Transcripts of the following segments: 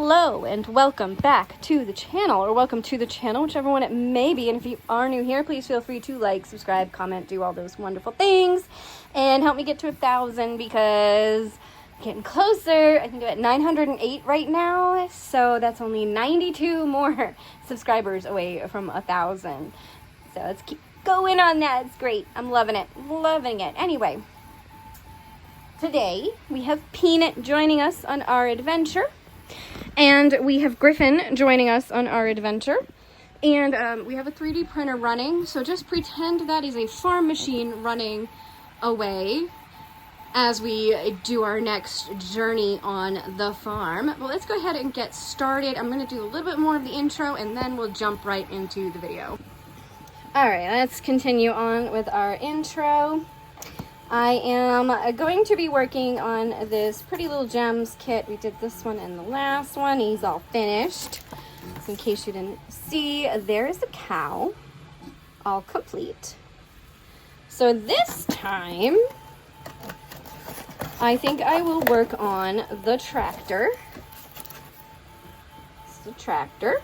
Hello and welcome back to the channel, or welcome to the channel, whichever one it may be. And if you are new here, please feel free to like, subscribe, comment, do all those wonderful things, and help me get to 1,000 because I'm getting closer. I think I'm at 908 right now, so that's only 92 more subscribers away from 1,000. So let's keep going on that. It's great. I'm loving it. Loving it. Anyway, today we have Peanut joining us on our adventure. And we have Griffin joining us on our adventure. And we have a 3D printer running. So just pretend that is a farm machine running away as we do our next journey on the farm. But let's go ahead and get started. I'm going to do a little bit more of the intro and then we'll jump right into the video. All right, let's continue on with our intro. I am going to be working on this Pretty Little Gems kit. We did this one and the last one. He's all finished. So in case you didn't see, there's the cow, all complete. So this time, I think I will work on the tractor. It's the tractor.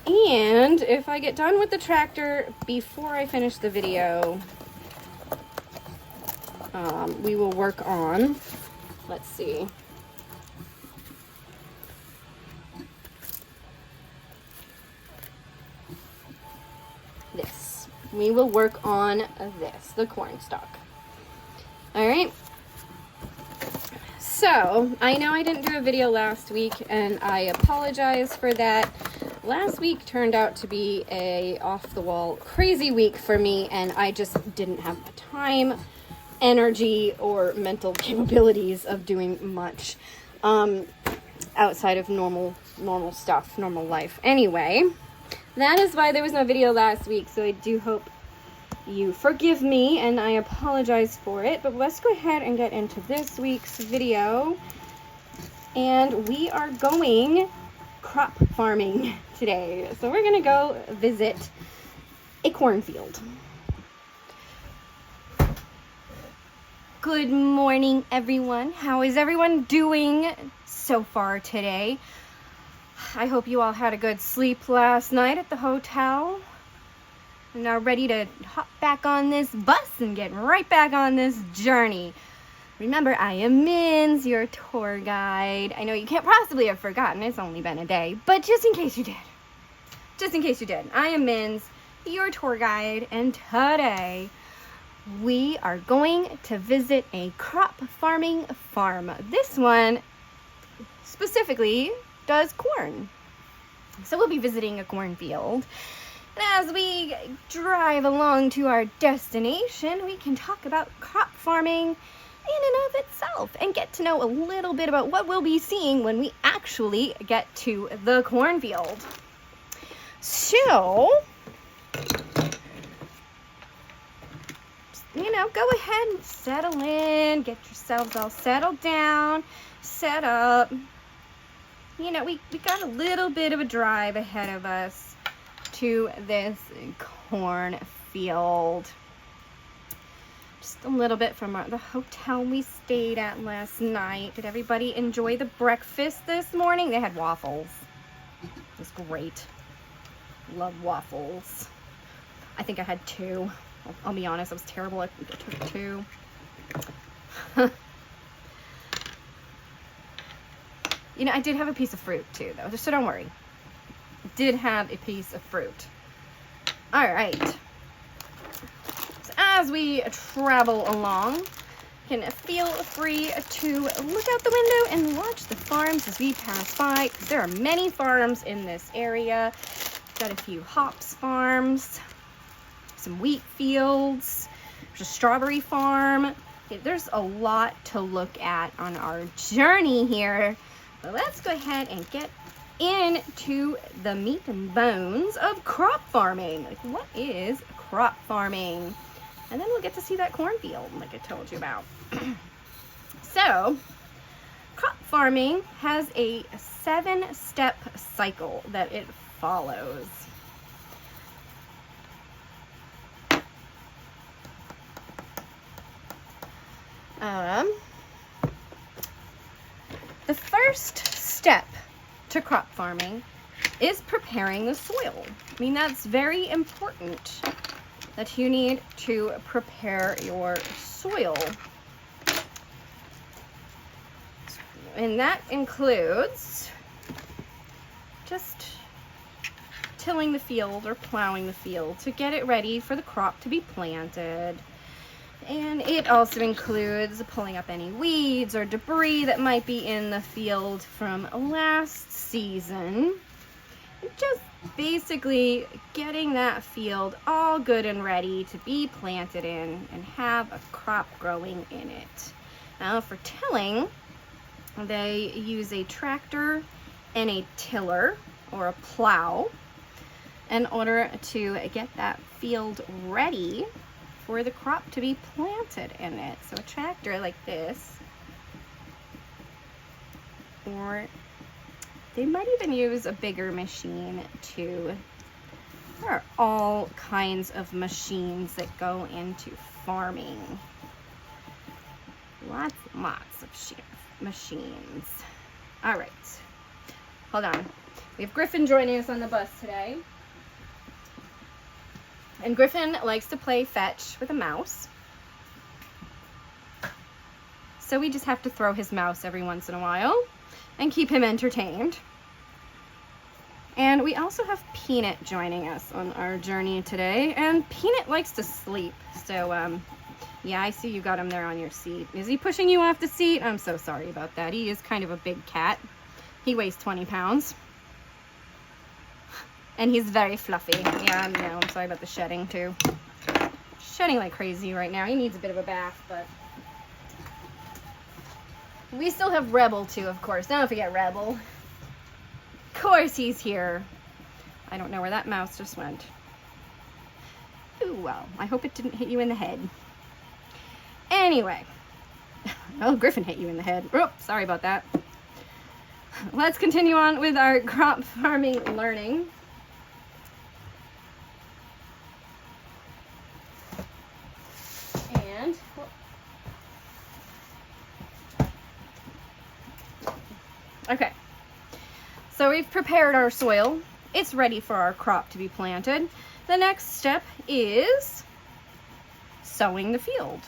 And if I get done with the tractor before I finish the video, we will work on, let's see, this. We will work on this, the corn stalk. All right. So, I know I didn't do a video last week, and I apologize for that. Last week turned out to be a off-the-wall crazy week for me, and I just didn't have the time, energy, or mental capabilities of doing much outside of normal stuff, normal life. Anyway, that is why there was no video last week, so I do hope you forgive me, and I apologize for it. But let's go ahead and get into this week's video, and we are going crop farming today. So we're gonna go visit a cornfield. Good morning, everyone. How is everyone doing so far today? I hope you all had a good sleep last night at the hotel and are ready to hop back on this bus and get right back on this journey. Remember, I am Minz, your tour guide. I know you can't possibly have forgotten, it's only been a day, but just in case you did, I am Minz, your tour guide, and today we are going to visit a crop farming farm. This one specifically does corn. So we'll be visiting a cornfield. And as we drive along to our destination, we can talk about crop farming in and of itself and get to know a little bit about what we'll be seeing when we actually get to the cornfield. So, go ahead and settle in, get yourselves all settled down, set up. We got a little bit of a drive ahead of us to this cornfield. Just a little bit from the hotel we stayed at last night. Did everybody enjoy the breakfast this morning? They had waffles. It was great. Love waffles. I think I had 2. I'll be honest, I was terrible. I think I took 2. I did have a piece of fruit too, though, so don't worry. I did have a piece of fruit. All right. So as we travel along, you can feel free to look out the window and watch the farms as we pass by. There are many farms in this area. Got a few hops farms, some wheat fields, there's a strawberry farm. Okay, there's a lot to look at on our journey here. But let's go ahead and get into the meat and bones of crop farming. Like, what is crop farming? And then we'll get to see that cornfield like I told you about. So, crop farming has a 7-step cycle that it follows. The first step to crop farming is preparing the soil. I mean, that's very important, that you need to prepare your soil. And that includes just tilling the field or plowing the field to get it ready for the crop to be planted. And it also includes pulling up any weeds or debris that might be in the field from last season. Just basically getting that field all good and ready to be planted in and have a crop growing in it. Now for tilling, they use a tractor and a tiller or a plow in order to get that field ready for the crop to be planted in it. So a tractor like this, or they might even use a bigger machine too. There are all kinds of machines that go into farming. Lots and lots of machines. All right, hold on. We have Griffin joining us on the bus today. And Griffin likes to play fetch with a mouse. So we just have to throw his mouse every once in a while and keep him entertained. And we also have Peanut joining us on our journey today. And Peanut likes to sleep. So, yeah, I see you got him there on your seat. Is he pushing you off the seat? I'm so sorry about that. He is kind of a big cat. He weighs 20 pounds. And he's very fluffy. Yeah, I know. I'm sorry about the shedding, too. Shedding like crazy right now. He needs a bit of a bath, but... we still have Rebel, too, of course. Don't forget Rebel. Of course he's here. I don't know where that mouse just went. Ooh, well, I hope it didn't hit you in the head. Anyway. Oh, Griffin hit you in the head. Oh, sorry about that. Let's continue on with our crop farming learning. Okay, so we've prepared our soil. It's ready for our crop to be planted. The next step is sowing the field,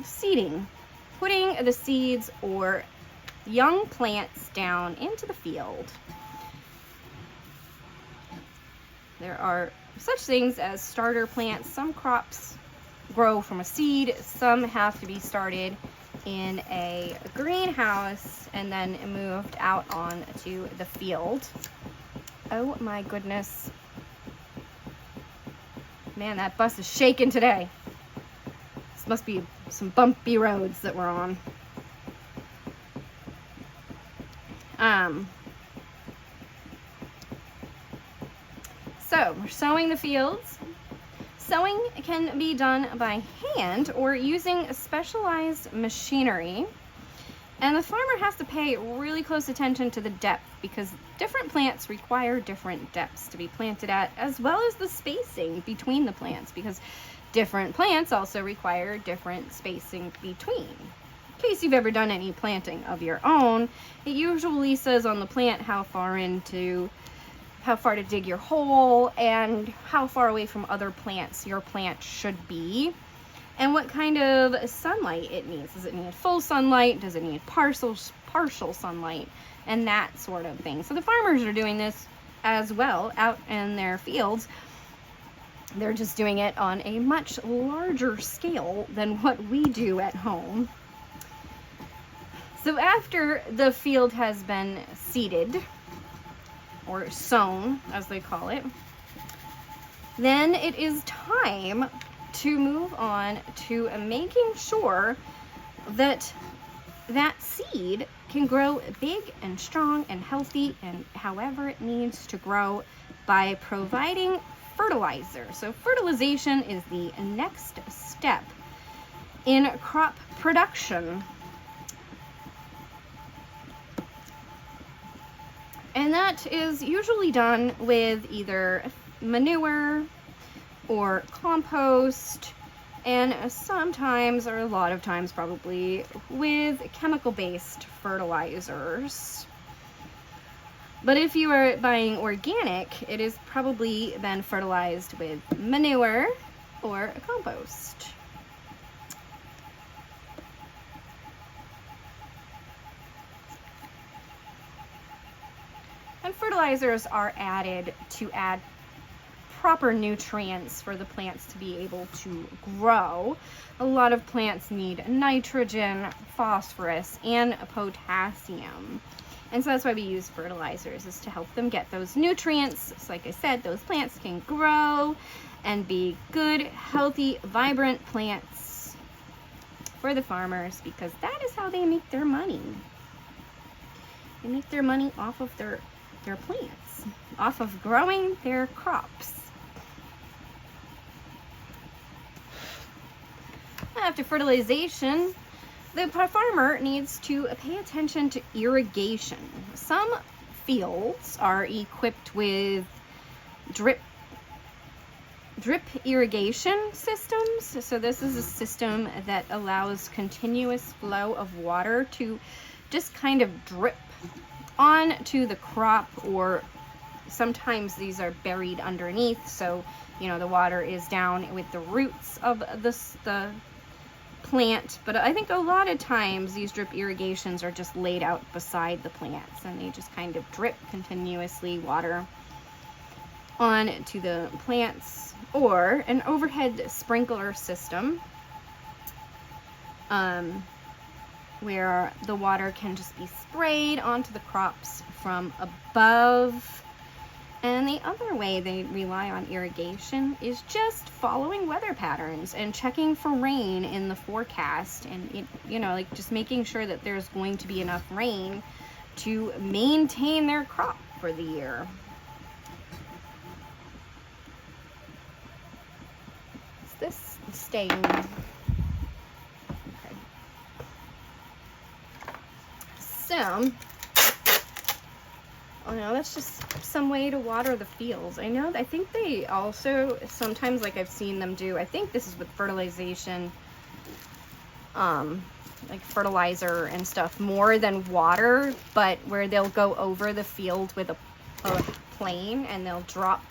seeding, putting the seeds or young plants down into the field. There are such things as starter plants. Some crops grow from a seed, some have to be started in a greenhouse and then moved out onto the field. Oh my goodness. Man, that bus is shaking today. This must be some bumpy roads that we're on. So we're sowing the fields. Sowing can be done by hand or using specialized machinery. And the farmer has to pay really close attention to the depth because different plants require different depths to be planted at, as well as the spacing between the plants, because different plants also require different spacing between. In case you've ever done any planting of your own, it usually says on the plant how far to dig your hole and how far away from other plants your plant should be, and what kind of sunlight it needs. Does it need full sunlight? Does it need partial sunlight? And that sort of thing. So the farmers are doing this as well out in their fields. They're just doing it on a much larger scale than what we do at home. So after the field has been seeded, or sown, as they call it, then it is time to move on to making sure that that seed can grow big and strong and healthy and however it needs to grow by providing fertilizer. So fertilization is the next step in crop production. And that is usually done with either manure or compost, and sometimes, or a lot of times probably, with chemical-based fertilizers. But if you are buying organic, it is probably been fertilized with manure or a compost. And fertilizers are added to add proper nutrients for the plants to be able to grow. A lot of plants need nitrogen, phosphorus, and potassium. And so that's why we use fertilizers, is to help them get those nutrients. So like I said, those plants can grow and be good, healthy, vibrant plants for the farmers, because that is how they make their money. They make their money off of their plants, off of growing their crops. After fertilization, the farmer needs to pay attention to irrigation. Some fields are equipped with drip irrigation systems. So this is a system that allows continuous flow of water to just kind of drip onto the crop, or sometimes these are buried underneath, so you know the water is down with the roots of the plant. But I think a lot of times these drip irrigations are just laid out beside the plants, and they just kind of drip continuously water onto the plants, or an overhead sprinkler system where the water can just be sprayed onto the crops from above. And the other way they rely on irrigation is just following weather patterns and checking for rain in the forecast, and like just making sure that there's going to be enough rain to maintain their crop for the year. Is this staying? Okay. So, oh no, that's just some way to water the fields. I think they also sometimes, like I've seen them do, I think this is with fertilization, like fertilizer and stuff, more than water, but where they'll go over the field with a plane and they'll drop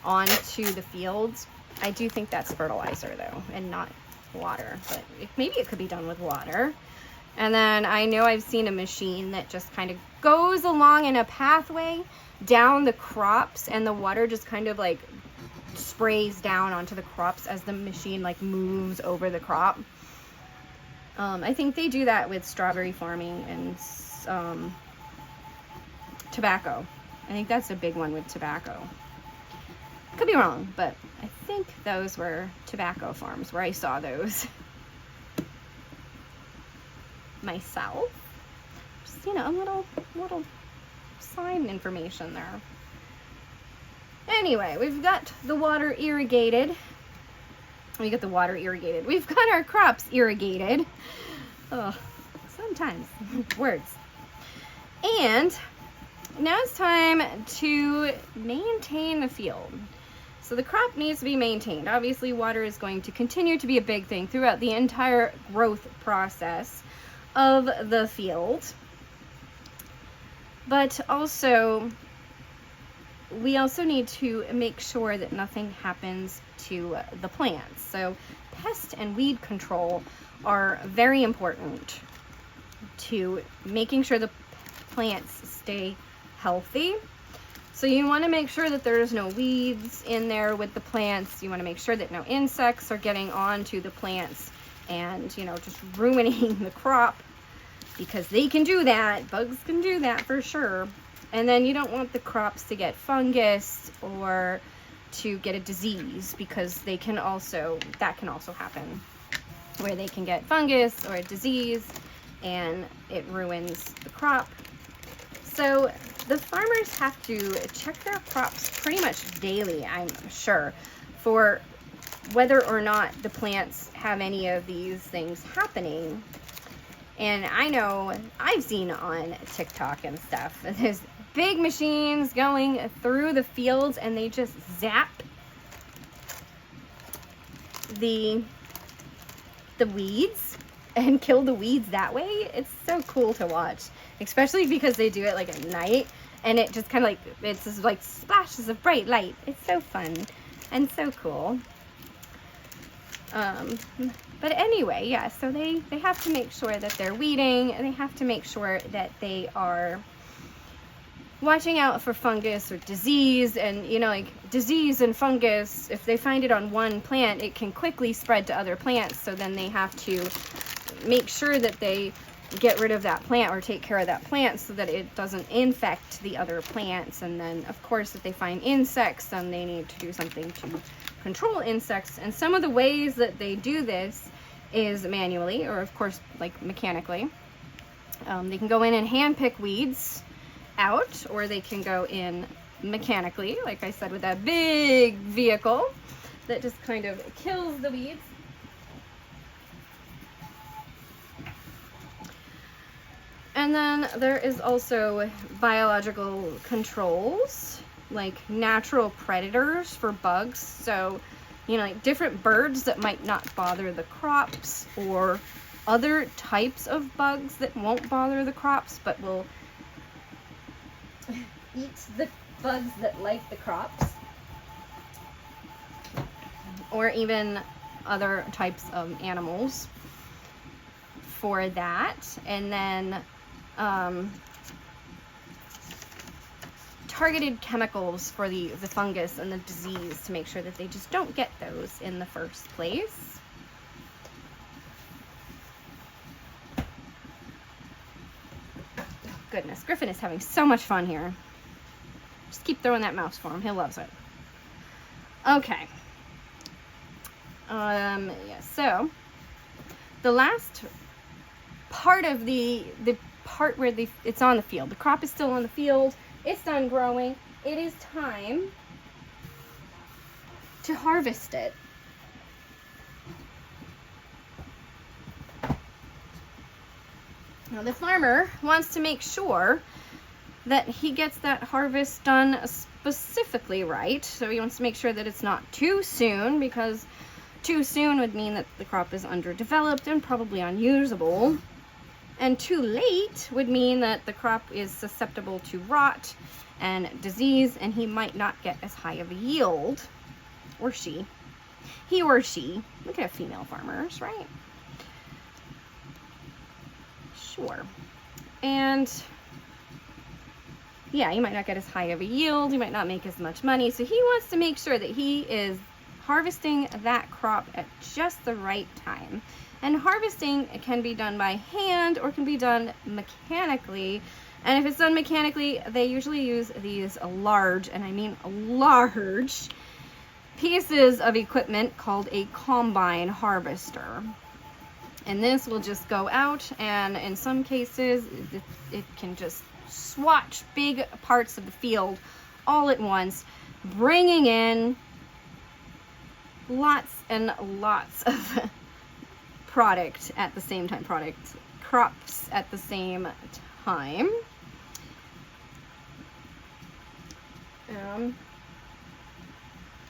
onto the fields. I do think that's fertilizer though, and not water, but maybe it could be done with water. And then I know I've seen a machine that just kind of goes along in a pathway down the crops, and the water just kind of like sprays down onto the crops as the machine like moves over the crop. I think they do that with strawberry farming and tobacco. I think that's a big one with tobacco. Could be wrong, but I think those were tobacco farms where I saw those myself. Just, a little sign information there. Anyway, we've got the water irrigated. We've got our crops irrigated. Oh, sometimes words. And now it's time to maintain the field. So the crop needs to be maintained. Obviously, water is going to continue to be a big thing throughout the entire growth process of the field. But also, we also need to make sure that nothing happens to the plants. So pest and weed control are very important to making sure the plants stay healthy. So you want to make sure that there's no weeds in there with the plants. You want to make sure that no insects are getting onto the plants and, just ruining the crop, because they can do that. Bugs can do that for sure. And then you don't want the crops to get fungus or to get a disease, because that can also happen, where they can get fungus or a disease and it ruins the crop. So the farmers have to check their crops pretty much daily, I'm sure, for whether or not the plants have any of these things happening. And I know I've seen on TikTok and stuff, there's big machines going through the fields and they just zap the weeds and kill the weeds that way. It's so cool to watch, especially because they do it like at night and it just kind of like, it's just like splashes of bright light. It's so fun and so cool. But anyway, yeah, so they have to make sure that they're weeding, and they have to make sure that they are watching out for fungus or disease. And you know, like disease and fungus, if they find it on one plant, it can quickly spread to other plants. So then they have to make sure that they get rid of that plant or take care of that plant so that it doesn't infect the other plants. And then of course, if they find insects, then they need to do something to control insects. And some of the ways that they do this is manually, or of course like mechanically. They can go in and hand pick weeds out, or they can go in mechanically, like I said, with that big vehicle that just kind of kills the weeds. And then there is also biological controls, like natural predators for bugs. So, you know, like different birds that might not bother the crops, or other types of bugs that won't bother the crops but will eat the bugs that like the crops. Or even other types of animals for that. And then targeted chemicals for the fungus and the disease to make sure that they just don't get those in the first place. Oh, goodness, Griffin is having so much fun here. Just keep throwing that mouse for him. He loves it. Okay. Yeah, so the last part of the part where it's on the field. The crop is still on the field. It's done growing. It is time to harvest it. Now the farmer wants to make sure that he gets that harvest done specifically right. So he wants to make sure that it's not too soon, because too soon would mean that the crop is underdeveloped and probably unusable. And too late would mean that the crop is susceptible to rot and disease, and he might not get as high of a yield. Or she. He or she. Look at female farmers, right? Sure. And yeah, you might not get as high of a yield. You might not make as much money. So he wants to make sure that he is harvesting that crop at just the right time. And harvesting can be done by hand or can be done mechanically. And if it's done mechanically, they usually use these large, and I mean large, pieces of equipment called a combine harvester. And this will just go out, and in some cases, it can just swatch big parts of the field all at once, bringing in lots and lots of product at the same time, crops at the same time.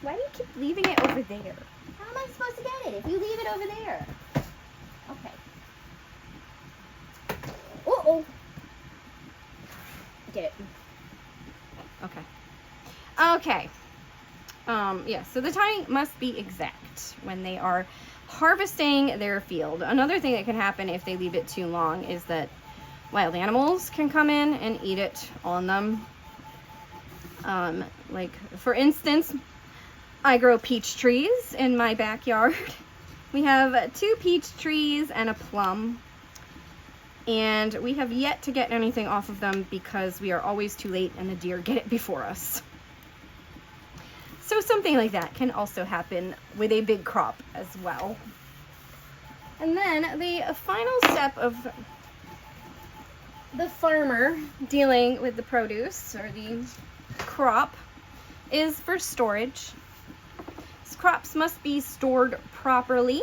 Why do you keep leaving it over there? How am I supposed to get it if you leave it over there? Okay. Uh-oh. Get it. Okay. Okay. Yeah, so the timing must be exact when they are harvesting their field. Another thing that can happen if they leave it too long is that wild animals can come in and eat it on them. Like, for instance, I grow peach trees in my backyard. We have 2 peach trees and a plum, and we have yet to get anything off of them because we are always too late and the deer get it before us. So something like that can also happen with a big crop as well. And then the final step of the farmer dealing with the produce or the crop is for storage. Crops must be stored properly.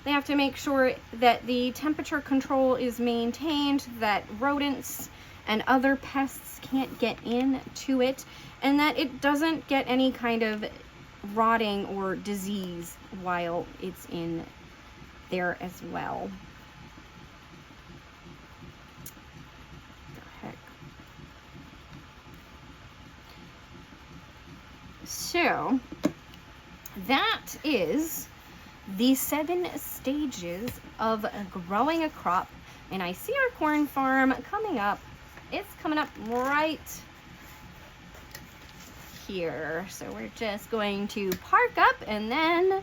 They have to make sure that the temperature control is maintained, that rodents and other pests can't get into it, and that it doesn't get any kind of rotting or disease while it's in there as well. The heck? So that is the 7 stages of growing a crop. And I see our corn farm coming up. It's coming up right here. So we're just going to park up, and then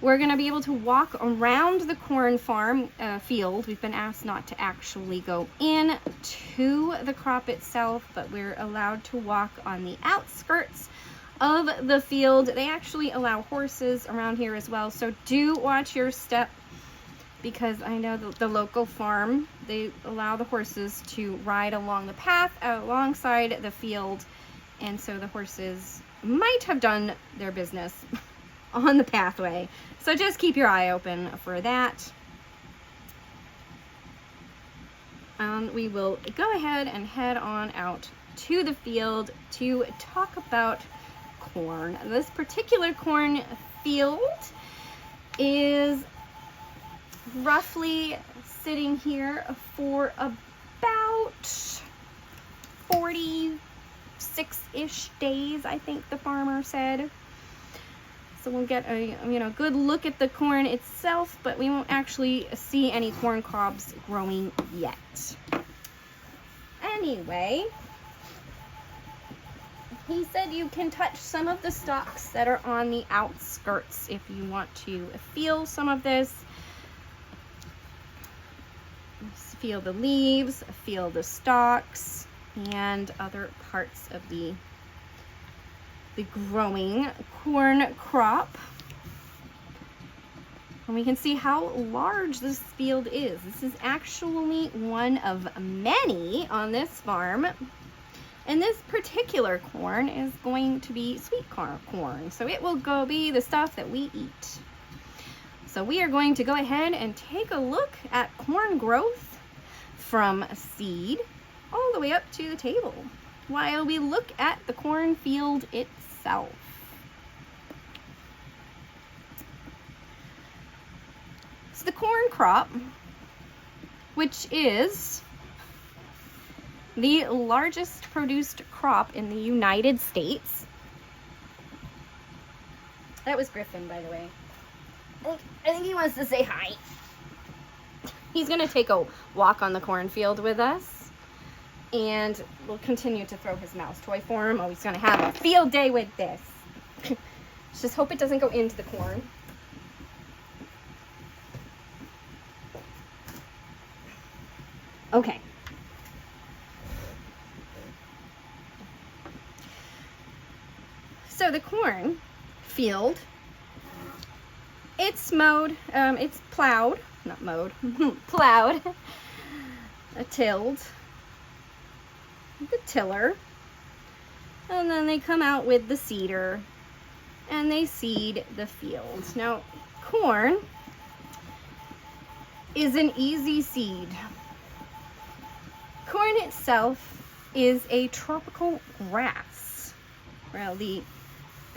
we're going to be able to walk around the corn farm field. We've been asked not to actually go in to the crop itself, but we're allowed to walk on the outskirts of the field. They actually allow horses around here as well, so do watch your step, because I know the local farm, they allow the horses to ride along the path alongside the field, and so the horses might have done their business on the pathway. So just keep your eye open for that. And we will go ahead and head on out to the field to talk about corn. This particular corn field is roughly sitting here for about 46-ish days, I think the farmer said. So we'll get a good look at the corn itself, but we won't actually see any corn cobs growing yet. Anyway, he said you can touch some of the stalks that are on the outskirts if you want to feel some of this. Feel the leaves, feel the stalks, and other parts of the growing corn crop. And we can see how large this field is. This is actually one of many on this farm. And this particular corn is going to be sweet corn. So it will be the stuff that we eat. So we are going to go ahead and take a look at corn growth from seed all the way up to the table, while we look at the cornfield itself. So the corn crop, which is the largest produced crop in the United States. That was Griffin, by the way. I think he wants to say hi. He's going to take a walk on the cornfield with us, and we'll continue to throw his mouse toy for him. Oh, he's going to have a field day with this. Just hope it doesn't go into the corn. Okay. So the corn field, it's mowed, it's plowed, not mowed, plowed, tilled, the tiller, and then they come out with the seeder and they seed the field. Now, corn is an easy seed. Corn itself is a tropical grass. Well, the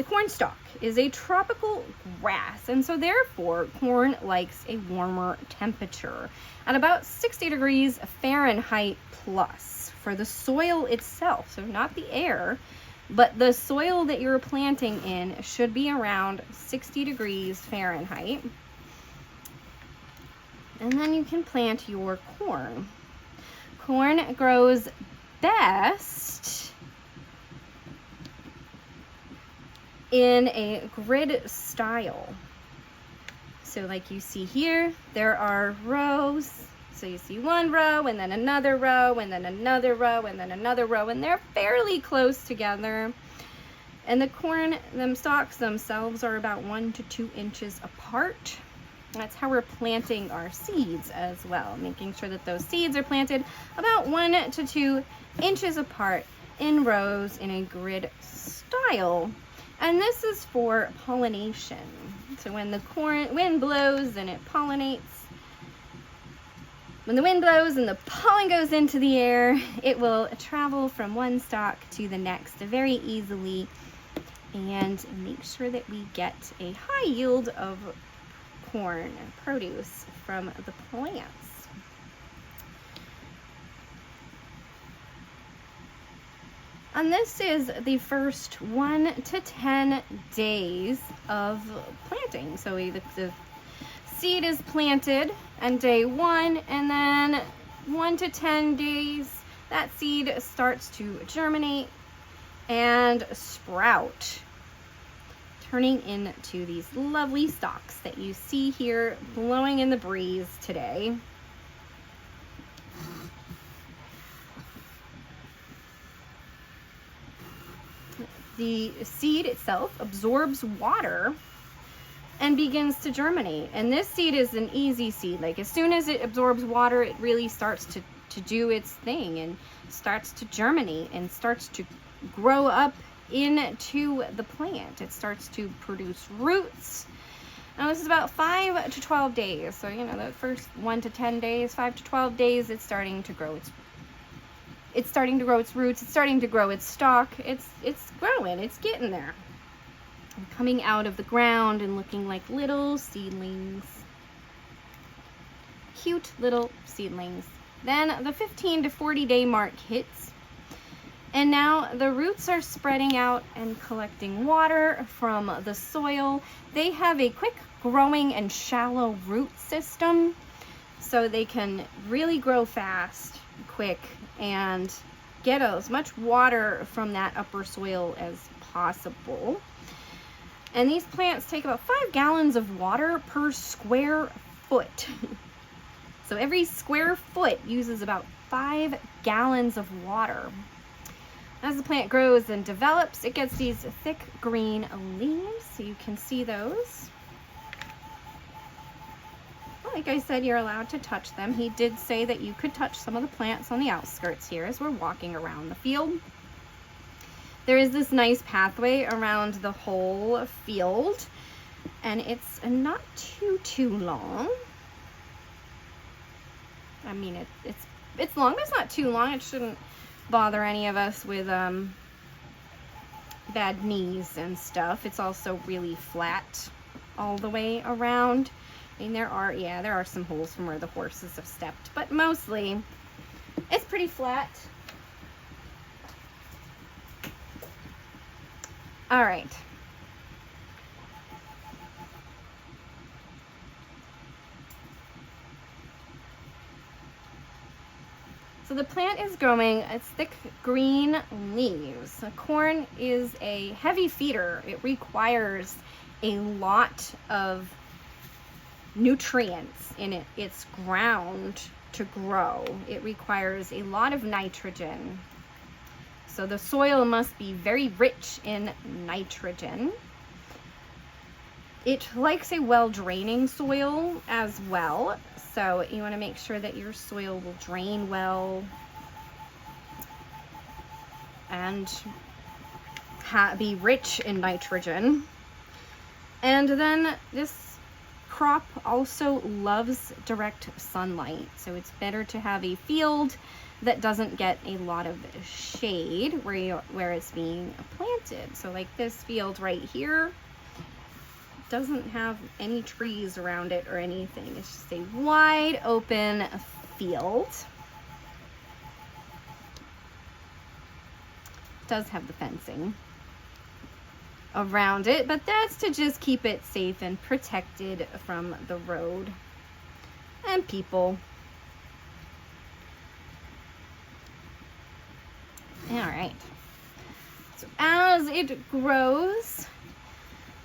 corn stalk is a tropical grass, and so therefore corn likes a warmer temperature at about 60 degrees Fahrenheit plus for the soil itself. So not the air, but the soil that you're planting in should be around 60 degrees Fahrenheit. And then you can plant your corn. Corn grows best in a grid style. So like you see here, there are rows. So you see one row, and then another row, and then another row, and then another row, and they're fairly close together. And the corn, them stalks themselves are about 1 to 2 inches apart. That's how we're planting our seeds as well, making sure that those seeds are planted about 1 to 2 inches apart in rows in a grid style. And this is for pollination. So when the wind blows, then it pollinates. When the wind blows and the pollen goes into the air, it will travel from one stalk to the next very easily and make sure that we get a high yield of corn produce from the plants. And this is the first 1 to 10 days of planting. So the seed is planted on day 1, and then 1 to 10 days, that seed starts to germinate and sprout, turning into these lovely stalks that you see here blowing in the breeze today. The seed itself absorbs water and begins to germinate. And this seed is an easy seed. Like, as soon as it absorbs water, it really starts to do its thing and starts to germinate and starts to grow up into the plant. It starts to produce roots. Now this is about 5 to 12 days. So, you know, the first 1 to 10 days, 5 to 12 days, it's starting to grow it's starting to grow its roots, it's starting to grow its stalk. It's growing, it's getting there. And coming out of the ground and looking like little seedlings. Cute little seedlings. Then the 15 to 40 day mark hits. And now the roots are spreading out and collecting water from the soil. They have a quick growing and shallow root system, so they can really grow fast, quick, and get as much water from that upper soil as possible. And these plants take about 5 gallons of water per square foot. So every square foot uses about 5 gallons of water. As the plant grows and develops, it gets these thick green leaves, so you can see those. Like I said, you're allowed to touch them. He did say that you could touch some of the plants on the outskirts here as we're walking around the field. There is this nice pathway around the whole field, and it's not too long. I mean, it's long, but it's not too long. It shouldn't bother any of us with bad knees and stuff. It's also really flat all the way around. I mean, there are some holes from where the horses have stepped, but mostly it's pretty flat. All right. So the plant is growing its thick green leaves. The corn is a heavy feeder. It requires a lot of nutrients in its ground to grow. It requires a lot of nitrogen. So the soil must be very rich in nitrogen. It likes a well-draining soil as well. So you want to make sure that your soil will drain well and be rich in nitrogen. And then this crop also loves direct sunlight, so it's better to have a field that doesn't get a lot of shade where it's being planted. So like this field right here doesn't have any trees around it or anything. It's just a wide open field. It does have the fencing around it, but that's to just keep it safe and protected from the road and people. All right, so as it grows,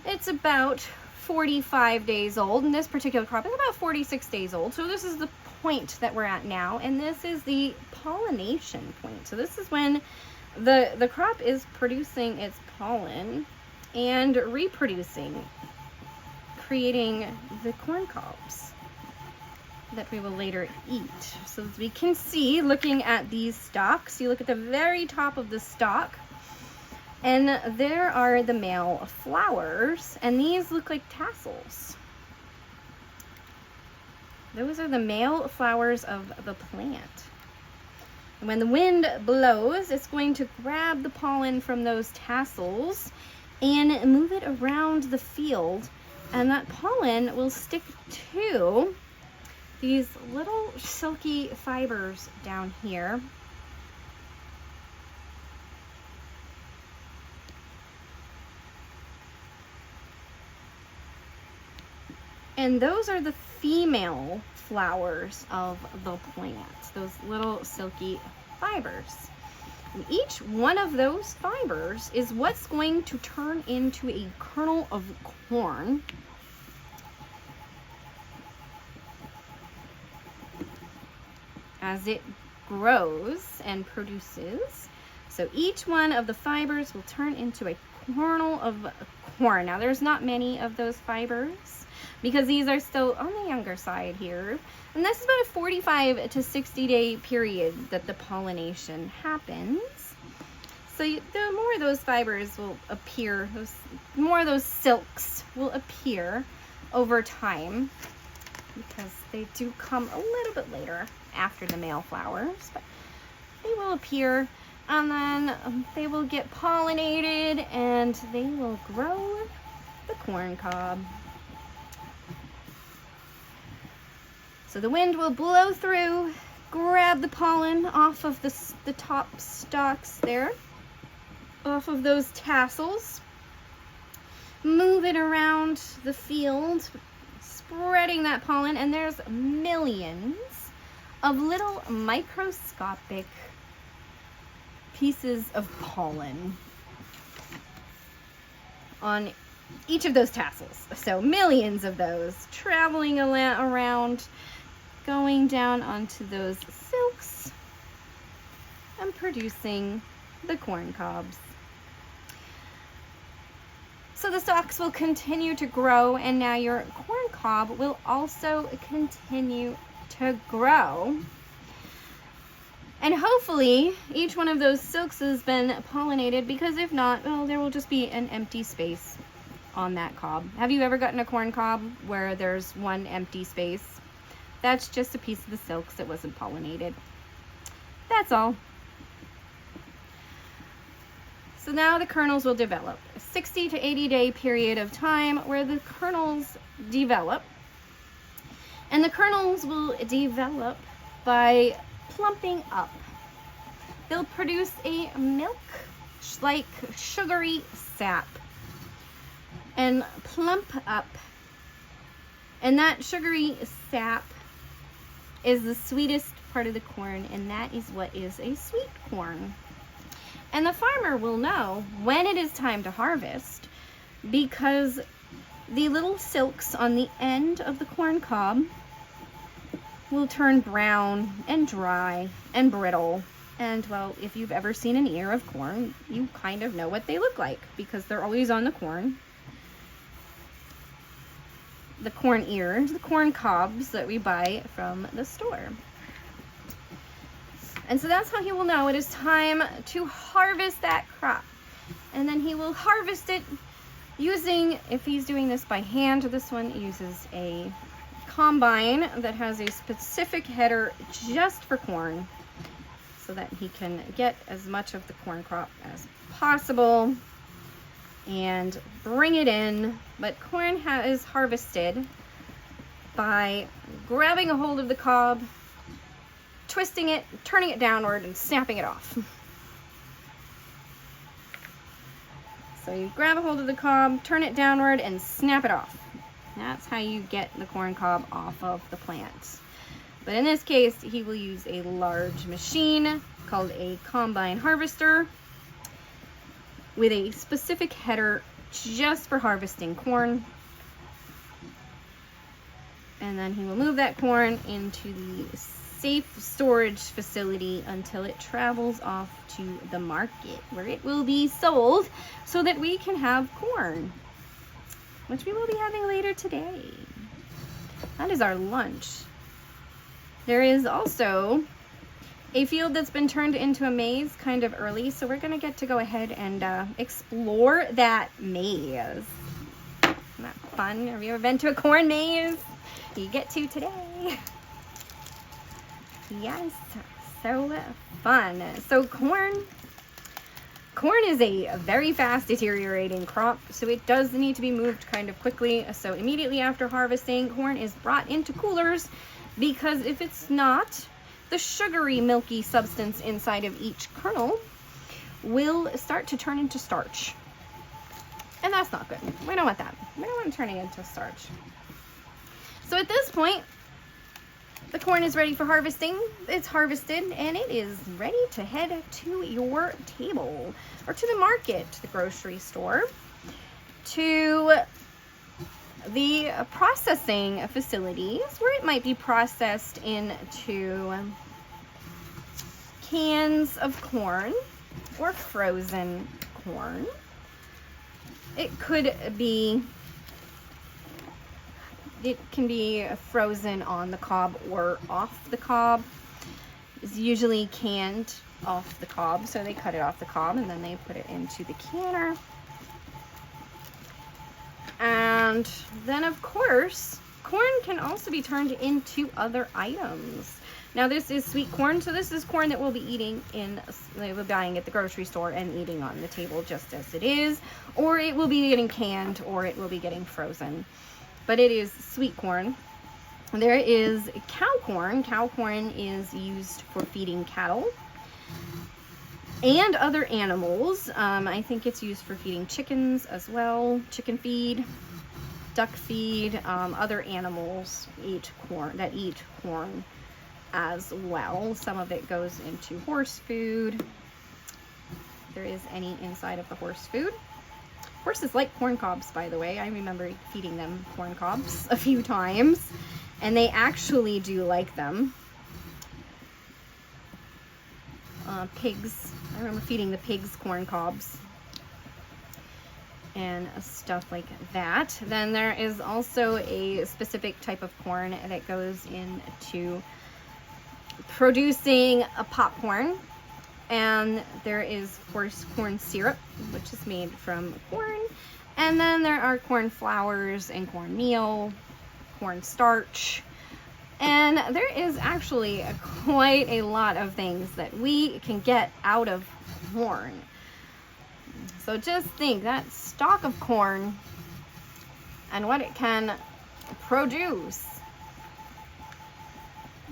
it's about 45 days old, and this particular crop is about 46 days old. So this is the point that we're at now, and this is the pollination point. So this is when the crop is producing its pollen and reproducing, creating the corn cobs that we will later eat. So as we can see, looking at these stalks, you look at the very top of the stalk, and there are the male flowers, and these look like tassels. Those are the male flowers of the plant. And when the wind blows, it's going to grab the pollen from those tassels and move it around the field, and that pollen will stick to these little silky fibers down here. And those are the female flowers of the plant, those little silky fibers. And each one of those fibers is what's going to turn into a kernel of corn. As it grows and produces. So each one of the fibers will turn into a kernel of corn. Now there's not many of those fibers because these are still on the younger side here. And this is about a 45 to 60 day period that the pollination happens. So the more of those fibers will appear, more of those silks will appear over time, because they do come a little bit later after the male flowers, but they will appear, and then they will get pollinated and they will grow the corn cob. So the wind will blow through, grab the pollen off of the top stalks there, off of those tassels, move it around the field, spreading that pollen, and there's millions of little microscopic pieces of pollen on each of those tassels. So millions of those traveling around, going down onto those silks and producing the corn cobs. So the stalks will continue to grow, and now your corn cob will also continue to grow. And hopefully each one of those silks has been pollinated, because if not, well, there will just be an empty space on that cob. Have you ever gotten a corn cob where there's one empty space? That's just a piece of the silks that wasn't pollinated. That's all. So now the kernels will develop. A 60 to 80 day period of time where the kernels develop. And the kernels will develop by plumping up. They'll produce a milk-like sugary sap and plump up. And that sugary sap is the sweetest part of the corn, and that is what is a sweet corn. And the farmer will know when it is time to harvest, because the little silks on the end of the corn cob will turn brown and dry and brittle. And well, if you've ever seen an ear of corn, you kind of know what they look like, because they're always on the corn. The corn ears, the corn cobs that we buy from the store. And so that's how he will know it is time to harvest that crop. And then he will harvest it using, if he's doing this by hand, this one uses a combine that has a specific header just for corn, so that he can get as much of the corn crop as possible and bring it in. But corn is harvested by grabbing a hold of the cob, twisting it, turning it downward, and snapping it off. So you grab a hold of the cob, turn it downward, and snap it off. That's how you get the corn cob off of the plant. But in this case, he will use a large machine called a combine harvester with a specific header just for harvesting corn. And then he will move that corn into the safe storage facility until it travels off to the market, where it will be sold so that we can have corn, which we will be having later today. That is our lunch. There is also a field that's been turned into a maze kind of early, so we're gonna get to go ahead and explore that maze. Isn't that fun? Have you ever been to a corn maze? You get to today. Yes, so fun. So corn is a very fast deteriorating crop, so it does need to be moved kind of quickly. So immediately after harvesting, corn is brought into coolers, because if it's not, the sugary milky substance inside of each kernel will start to turn into starch. And that's not good. We don't want that. We don't want it turning into starch. So at this point, the corn is ready for harvesting. It's harvested and it is ready to head to your table or to the market, to the grocery store, to the processing facilities where it might be processed into cans of corn or frozen corn. It can be frozen on the cob or off the cob. It's usually canned off the cob, so they cut it off the cob and then they put it into the canner. And then, of course, corn can also be turned into other items. Now, this is sweet corn, so this is corn that we'll be buying at the grocery store and eating on the table just as it is, or it will be getting canned, or it will be getting frozen. But it is sweet corn. There is cow corn. Cow corn is used for feeding cattle and other animals. I think it's used for feeding chickens as well. Chicken feed, duck feed, other animals eat corn as well. Some of it goes into horse food. If there is any inside of the horse food. Horses like corn cobs, by the way. I remember feeding them corn cobs a few times, and they actually do like them. Pigs, I remember feeding the pigs corn cobs and stuff like that. Then there is also a specific type of corn that goes into producing a popcorn. And there is, of course, corn syrup, which is made from corn. And then there are corn flours and corn meal, corn starch. And there is actually quite a lot of things that we can get out of corn. So just think that stalk of corn and what it can produce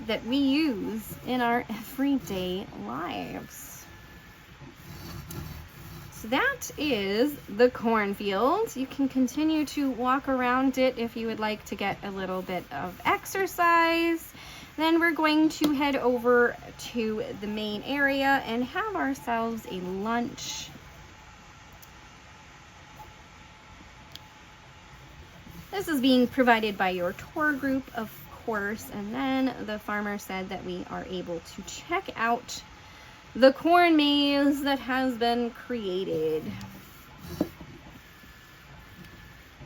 that we use in our everyday lives. So that is the cornfield. You can continue to walk around it if you would like to get a little bit of exercise. Then we're going to head over to the main area and have ourselves a lunch. This is being provided by your tour group, of course, and then the farmer said that we are able to check out the corn maze that has been created.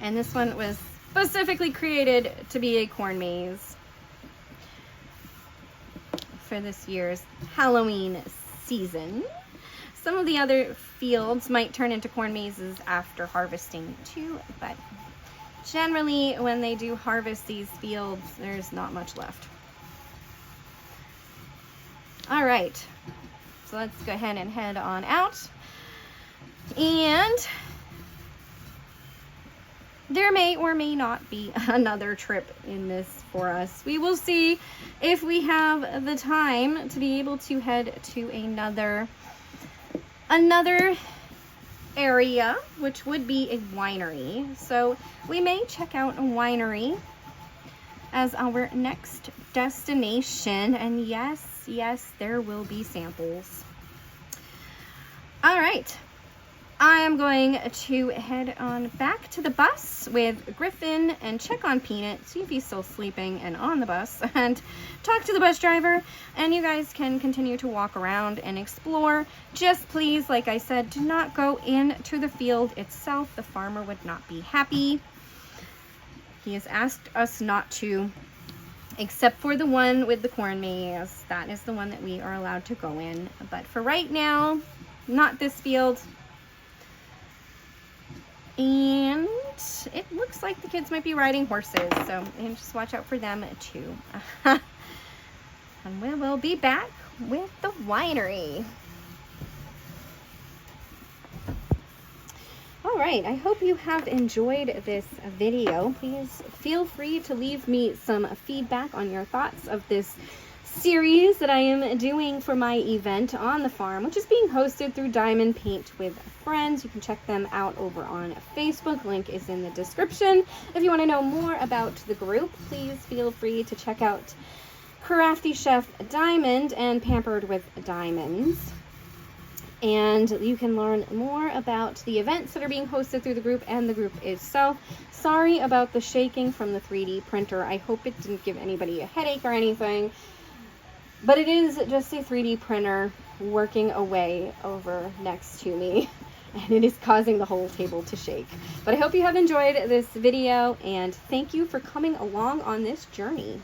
And this one was specifically created to be a corn maze for this year's Halloween season. Some of the other fields might turn into corn mazes after harvesting too, but generally when they do harvest these fields, there's not much left. All right. So let's go ahead and head on out. And there may or may not be another trip in this for us. We will see if we have the time to be able to head to another area, which would be a winery. So we may check out a winery as our next destination. And yes, there will be samples. All right, I am going to head on back to the bus with Griffin and check on Peanut, see if he's still sleeping and on the bus, and talk to the bus driver. And you guys can continue to walk around and explore. Just please, like I said, do not go into the field itself. The farmer would not be happy. He has asked us not to, except for the one with the corn maze. That is the one that we are allowed to go in. But for right now, not this field. And it looks like the kids might be riding horses, so just watch out for them too. And we will be back with the winery. All right, I hope you have enjoyed this video. Please feel free to leave me some feedback on your thoughts of this series that I am doing for my event on the farm, which is being hosted through Diamond Paint with Friends. You can check them out over on Facebook. Link is in the description. If you want to know more about the group, please feel free to check out Crafty Chef Diamond and Pampered with Diamonds. And you can learn more about the events that are being hosted through the group and the group itself. Sorry about the shaking from the 3D printer. I hope it didn't give anybody a headache or anything. But it is just a 3D printer working away over next to me. And it is causing the whole table to shake. But I hope you have enjoyed this video, and thank you for coming along on this journey.